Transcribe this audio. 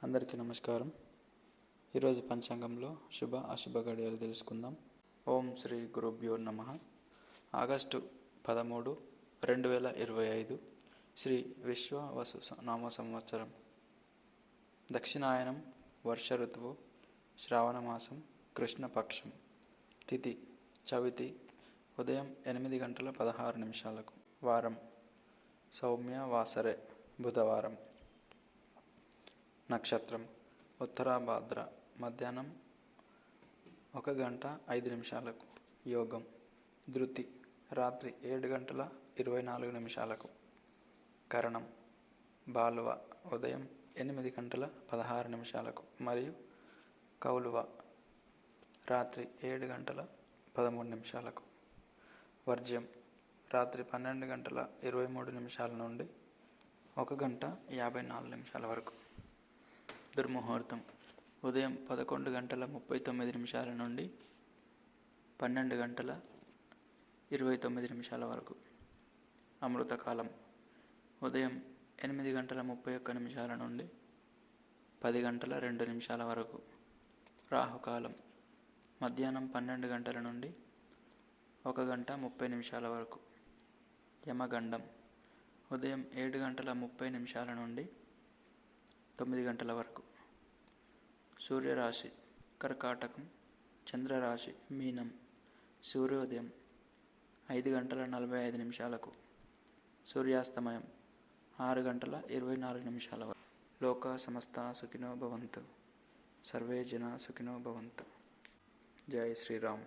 అందరికీ నమస్కారం. ఈరోజు పంచాంగంలో శుభ అశుభ గడియలు తెలుసుకుందాం. ఓం శ్రీ గురుభ్యో నమః. ఆగస్టు 13, 2025 శ్రీ విశ్వావసు నామ సంవత్సరం. దక్షిణాయనం, వర్ష ఋతువు, శ్రావణ మాసం, కృష్ణపక్షం. తిథి చవితి, ఉదయం 8:16. వారం సౌమ్య వాసరే, బుధవారం. నక్షత్రం ఉత్తరాభాద్ర, మధ్యాహ్నం 1:05. యోగం ధృతి, రాత్రి 7:24. కరణం బాలువ, ఉదయం 8:16 మరియు కౌలువ, రాత్రి 7:13. వర్జ్యం రాత్రి 12:23 నుండి 1:54 వరకు. దుర్ముహూర్తం ఉదయం 11:39 నుండి 12:29 వరకు. అమృతకాలం ఉదయం 8:31 నుండి 10:02 వరకు. రాహుకాలం మధ్యాహ్నం 12 గంటల నుండి 1:30 వరకు. యమగండం ఉదయం 7:30 నుండి 9 గంటల వరకు. సూర్యరాశి కర్కాటకం, చంద్రరాశి మీనం. సూర్యోదయం 5:45. సూర్యాస్తమయం 6:24 వరకు. లోకా సమస్తా సుఖినో భవంతు. సర్వే జనా సుఖినో భవంతు. జై శ్రీరామ్.